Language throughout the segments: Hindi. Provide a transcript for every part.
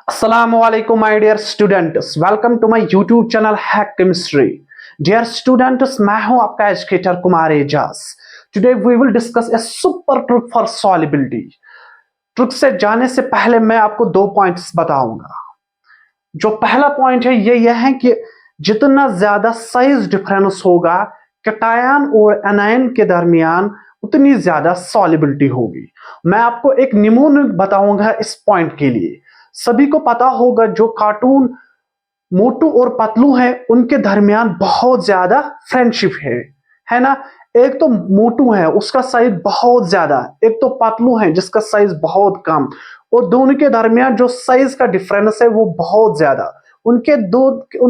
Assalamualaikum my dear students, welcome to my YouTube channel Hack Chemistry. Dear students, मैं हूं आपका educator Kumar Ejaz. Today we will discuss a super trick for solubility. Trick से जाने से पहले मैं आपको दो पॉइंट्स बताऊंगा. जो पहला पॉइंट है यह है कि जितना ज्यादा साइज डिफरेंस होगा कैटायन और एनायन के दरमियान उतनी ज्यादा सॉल्युबिलिटी होगी. मैं आपको एक निमोनिक बताऊंगा इस पॉइंट के लिए. सभी को पता होगा जो कार्टून मोटू और पतलू हैं उनके दरमियान बहुत ज्यादा फ्रेंडशिप है ना. एक तो मोटू है उसका साइज बहुत ज्यादा, एक तो पतलू है जिसका साइज बहुत कम, और दोनों के दरमियान जो साइज का डिफरेंस है वो बहुत ज्यादा. उन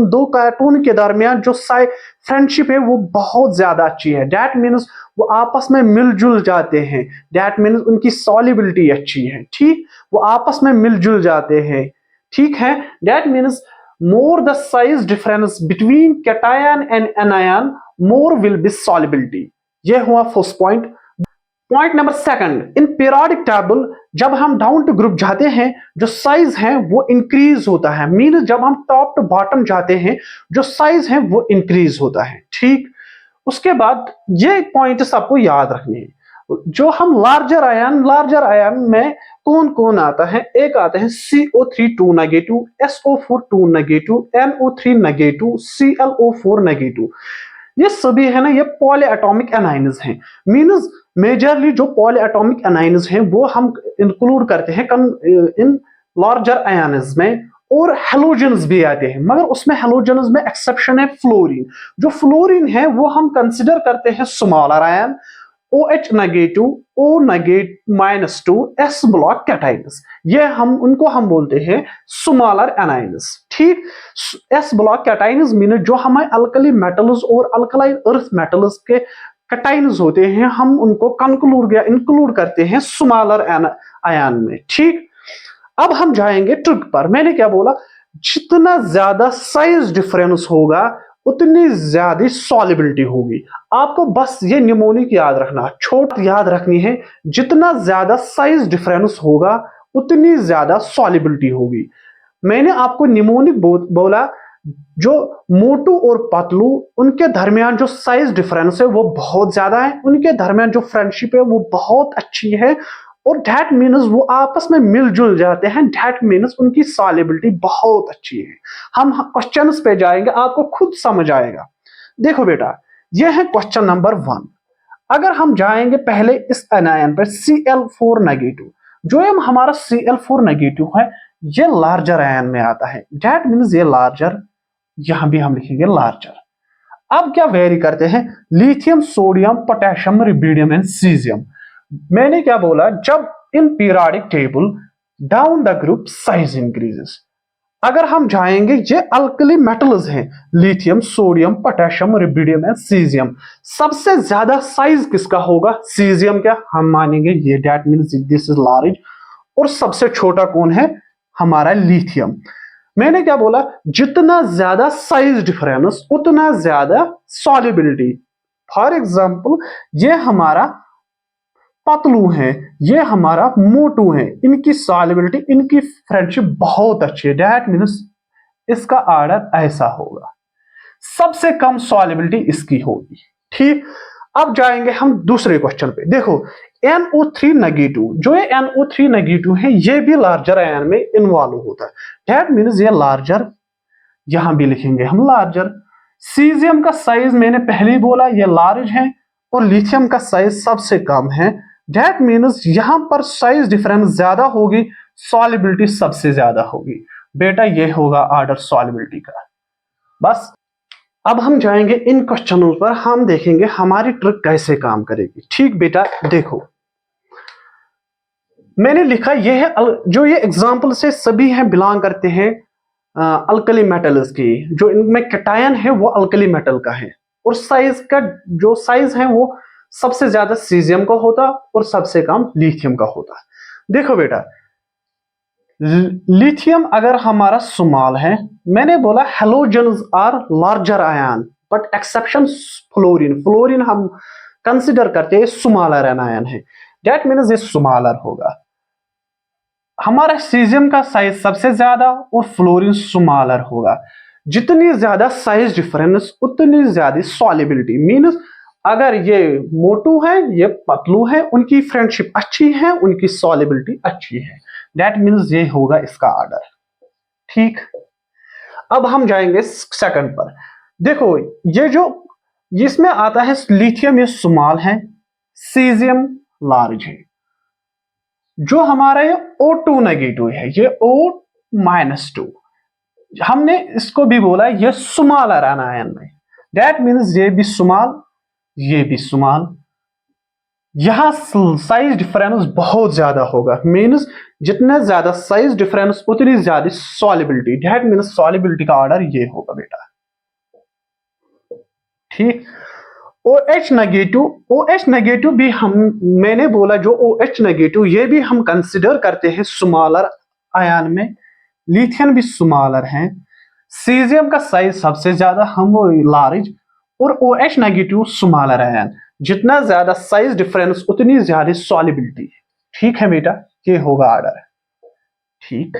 दो कार्टून के दरमियान जो फ्रेंडशिप है वो बहुत ज्यादा अच्छी है. दैट मीन्स वो आपस में मिलजुल जाते हैं. दैट मीन्स उनकी सॉल्युबिलिटी अच्छी है. ठीक, वो आपस में मिलजुल जाते हैं. ठीक है. That means more the size difference between cation and anion, more will be solubility. ये हुआ first point. Point number second, in periodic table जब हम डाउन टू ग्रुप जाते हैं जो साइज है वो इंक्रीज होता है. मीन जब हम टॉप टू बॉटम जाते हैं जो साइज है वो इंक्रीज होता है. ठीक, उसके बाद ये पॉइंट्स आपको याद रखने हैं. जो हम लार्जर आयन में कौन कौन आता है. एक आते हैं CO3 2 negative, SO4 2 negative, NO3 negative, ClO4 negative. ये सभी है ना, ये पॉलीएटॉमिक एनाइन्स हैं. मींस मेजरली जो पॉलीएटॉमिक एनाइन्स हैं वो हम इंक्लूड करते हैं इन लार्जर आयन्स में. और हेलोजन्स भी आते हैं, मगर उसमें हेलोजन्स में एक्सेप्शन है फ्लोरीन. जो फ्लोरीन है वो हम कंसिडर करते हैं smaller ion, OH negative, O negative -2 S block cations. ये हम बोलते हैं स्मॉलर एनाइन्स. ठीक, S ब्लॉक कैटाइन्स मीन जो हमें अल्कली मेटल्स और अल्कलाइन अर्थ मेटल्स के कैटाइन्स होते हैं हम उनको इंक्लूड करते हैं स्मॉलर आयन में. ठीक, अब हम जाएंगे ट्रिक पर. मैंने क्या बोला, जितना ज्यादा साइज डिफरेंस होगा उतनी ज्यादा सॉल्युबिलिटी होगी. आपको बस ये निमोनिक याद रखना, छोट याद रखनी है. जितना ज्यादा साइज डिफरेंस होगा उतनी ज्यादा सॉल्युबिलिटी होगी. मैंने आपको निमोनिक बोला. जो मोटू और पतलू उनके दरमियान जो साइज डिफरेंस है वो बहुत ज्यादा है, उनके दरमियान जो फ्रेंडशिप है वो बहुत अच्छी है, और दैट मीन्स वो आपस में मिलजुल जाते हैं. दैट मीन्स उनकी सॉल्युबिलिटी बहुत अच्छी है. हम क्वेश्चंस पे जाएंगे, आपको खुद समझ आएगा. देखो बेटा, ये है क्वेश्चन नंबर 1. अगर हम जाएंगे पहले इस एनायन पर Cl4 नेगेटिव, जो ये हमारा Cl4 नेगेटिव है ये लार्जर आयन में आता है. दैट मीन्स ये लार्जर, यहां भी हम लिखेंगे लार्जर. अब क्या वेरी करते हैं, lithium, sodium, potassium, rubidium and caesium. मैंने क्या बोला, जब in periodic table down the group size increases. अगर हम जाएंगे ये अल्कली मेटल्स हैं, lithium, sodium, potassium, rubidium and caesium. सबसे ज्यादा साइज किसका होगा, सीजियम का. हम मानेंगे ये, that means this is large. और सबसे छोटा कौन है, हमारा लिथियम. मैंने क्या बोला, जितना ज्यादा साइज डिफरेंस उतना ज्यादा सॉल्युबिलिटी. फॉर एग्जांपल ये हमारा पतलू है, ये हमारा मोटू है, इनकी सॉल्युबिलिटी, इनकी फ्रेंडशिप बहुत अच्छी है. दैट मीन्स इसका ऑर्डर ऐसा होगा, सबसे कम सॉल्युबिलिटी इसकी होगी. ठीक, अब जाएंगे हम दूसरे क्वेश्चन पे. देखो NO3 नेगेटिव, जो ये NO3 नेगेटिव है ये भी लार्जर आयन में इन्वॉल्व होता है. दैट मीन्स ये लार्जर, यहां भी लिखेंगे हम लार्जर. सीजियम का साइज मैंने पहले ही बोला ये लार्ज है, और लिथियम का साइज सबसे कम है. दैट मीन्स यहां पर साइज डिफरेंस ज्यादा होगी, सॉल्युबिलिटी सबसे ज्यादा होगी. बेटा ये होगा ऑर्डर सॉल्युबिलिटी का. बस अब हम जाएंगे इन क्वेश्चनों पर, हम देखेंगे हमारी ट्रिक कैसे काम करेगी. ठीक बेटा, देखो मैंने लिखा ये है, जो ये एग्जांपल से सभी हैं बिलोंग करते हैं अल्कली मेटल्स की. जो इनमें कैटायन है वो अल्कली मेटल का है, और साइज का जो साइज है वो सबसे ज्यादा सीजियम का होता और सबसे कम लिथियम का होता. देखो बेटा, लिथियम अगर हमारा स्मॉल है, मैंने बोला halogens are larger ion but exception fluorine. Fluorine हम कंसिडर करते हैं स्मॉलर आयन है. दैट मीन्स ये स्मॉलर होगा. हमारा सीजियम का साइज सबसे ज्यादा और फ्लोरीन स्मॉलर होगा। जितनी ज्यादा साइज डिफरेंस उतनी ज्यादा सॉल्युबिलिटी। मीन्स अगर ये मोटू है ये पतलू है, उनकी फ्रेंडशिप अच्छी है, उनकी सॉल्युबिलिटी अच्छी है। दैट मीन्स ये होगा इसका ऑर्डर। ठीक, अब हम जाएंगे सेकंड पर। देखो ये जो इसमें आता है लिथियम ये स्मॉल है, सीजियम लार्ज है। जो हमारा ये O2 नेगेटिव है ये O-2, हमने इसको भी बोला ये स्मॉलर आयन में। दैट मीन्स ये भी स्मॉल ये भी स्मॉल। यहां साइज डिफरेंस बहुत ज्यादा होगा। मीन्स जितना ज्यादा साइज डिफरेंस उतनी ज्यादा सॉल्युबिलिटी। दैट मीन्स सॉल्युबिलिटी का ऑर्डर ये होगा बेटा। ठीक, OH नेगेटिव भी मैंने बोला जो OH नेगेटिव ये भी हम कंसिडर करते हैं स्मॉलर आयन में। लिथियम भी स्मॉलर है, सीजियम का साइज सबसे ज्यादा हम वो लार्ज, और OH नेगेटिव स्मॉलर आयन। जितना ज्यादा साइज डिफरेंस उतनी ज्यादा सॉल्युबिलिटी। ठीक है बेटा, ये होगा ऑर्डर। ठीक,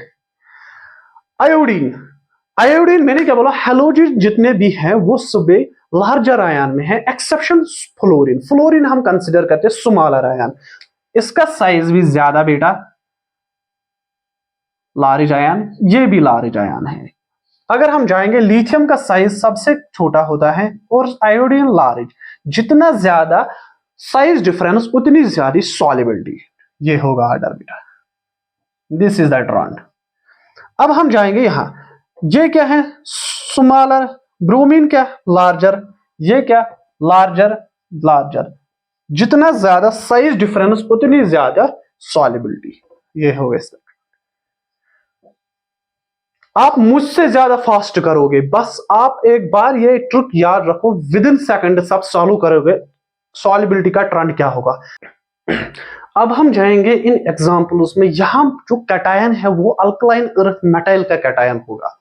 आयोडीन मैंने क्या बोला, हैलोजन जितने भी हैं वो सभी लार्जर आयन में है, एक्सेप्शन फ्लोरीन हम कंसिडर करते हैं स्मॉलर आयन। इसका साइज भी ज्यादा बेटा, लार्ज आयन, ये भी लार्ज आयन है। अगर हम जाएंगे लिथियम का साइज सबसे छोटा होता है और आयोडीन लार्ज। जितना ज्यादा साइज डिफरेंस उतनी ज्यादा सॉल्युबिलिटी। ये होगा ऑर्डर बेटा। This is the trend. अब हम जाएंगे यहां, ये क्या है स्मॉलर, ब्रोमीन क्या लार्जर, ये क्या लार्जर। जितना ज्यादा साइज डिफरेंस उतनी ज्यादा सॉल्युबिलिटी। ये होगा इसका। आप मुझसे ज्यादा फास्ट करोगे, बस आप एक बार ये ट्रिक याद रखो, विद इन सेकंड सब सॉल्व करोगे सॉल्युबिलिटी का ट्रेंड क्या होगा। अब हम जाएंगे इन एग्जांपल्स में। यहां जो कैटायन है वो अल्कलाइन अर्थ मेटाइल का कैटायन होगा।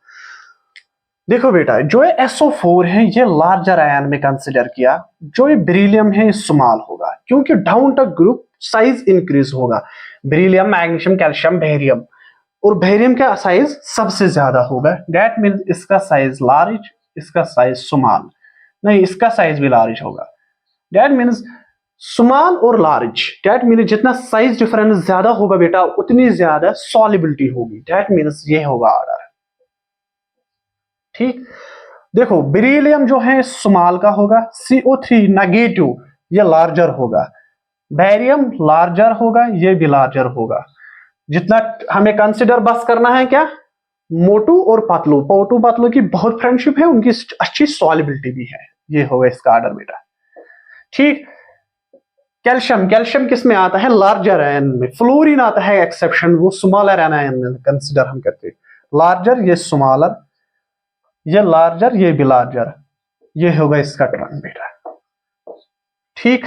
देखो बेटा, जो ये SO4 है ये लार्जर आयन में कंसिडर किया, जो ये बेरिलियम है ये स्मॉल होगा, क्योंकि down to group size increase होगा। बेरिलियम, मैग्नीशियम, कैल्शियम, बेरियम, और बेरियम का साइज सबसे ज्यादा होगा। दैट मीन्स इसका साइज लार्ज, इसका साइज स्मॉल, नहीं इसका साइज भी लार्ज होगा। दैट मीन्स स्मॉल और लार्ज। दैट मीन्स जितना साइज डिफरेंस ज्यादा होगा बेटा उतनी ज्यादा सॉल्युबिलिटी होगी। दैट मीन्स ये होगा ऑर्डर। ठीक, देखो बेरिलियम जो है स्मॉल का होगा, CO3 नेगेटिव ये लार्जर होगा, बेरियम लार्जर होगा, ये भी लार्जर होगा। जितना हमें कंसिडर बस करना है क्या, मोटू और पतलू की बहुत फ्रेंडशिप है, उनकी अच्छी सॉल्युबिलिटी भी है। ये होगा इसका ऑर्डर बेटा। ठीक, कैल्शियम किस में आता है, लार्जर आयन में। फ्लोरीन आता है एक्सेप्शन, वो स्मॉलर आयन में कंसिडर हम करते हैं। लार्जर ये स्मॉलर, ये लार्जर ये भी लार्जर। ये होगा इसका टर्म बेटा। ठीक,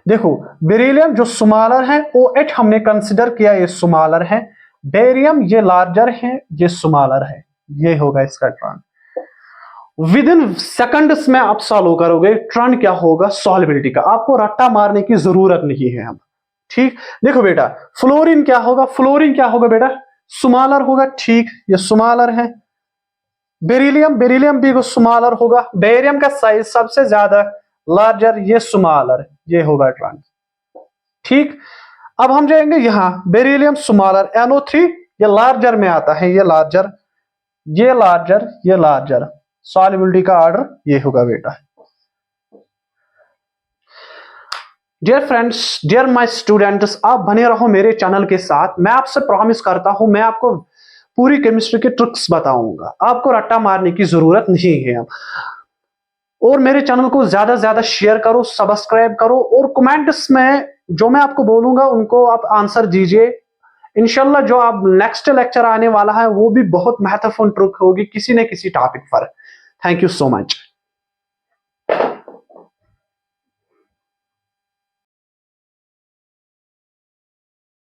देखो बेरिलियम जो स्मॉलर है, OH हमने कंसिडर किया ये स्मॉलर है, बेरियम ये लार्जर है ये स्मॉलर है। ये होगा इसका ट्रेंड। विद इन सेकंड्स में आप सॉल्व करोगे ट्रेंड क्या होगा सॉल्युबिलिटी का, आपको रट्टा मारने की जरूरत नहीं है हम। ठीक, देखो बेटा फ्लोरीन क्या होगा बेटा, स्मॉलर होगा। ठीक, ये स्मॉलर है। बेरिलियम भी स्मॉलर होगा। बेरियम का साइज सबसे ज्यादा, लार्जर ये स्मॉलर, ये होगा ट्रेंड। ठीक, अब हम जाएंगे यहां, बेरिलियम स्मॉलर, NO3 ये लार्जर में आता है, ये लार्जर। सॉल्युबिलिटी का ऑर्डर ये होगा बेटा। Dear friends, dear my students, आप बने रहो मेरे चैनल के साथ। मैं आपसे प्रॉमिस करता हूं मैं आपको पूरी केमिस्ट्री के ट्रिक्स बताऊंगा, आपको रट्टा मारने की जरूरत नहीं है। और मेरे चैनल को ज्यादा से ज्यादा शेयर करो, सब्सक्राइब करो, और कमेंट्स में जो मैं आपको बोलूंगा उनको आप आंसर दीजिए। इंशाल्लाह जो आप नेक्स्ट लेक्चर आने वाला है वो भी बहुत महत्वपूर्ण ट्रिक होगी किसी न किसी टॉपिक पर। Thank you so much.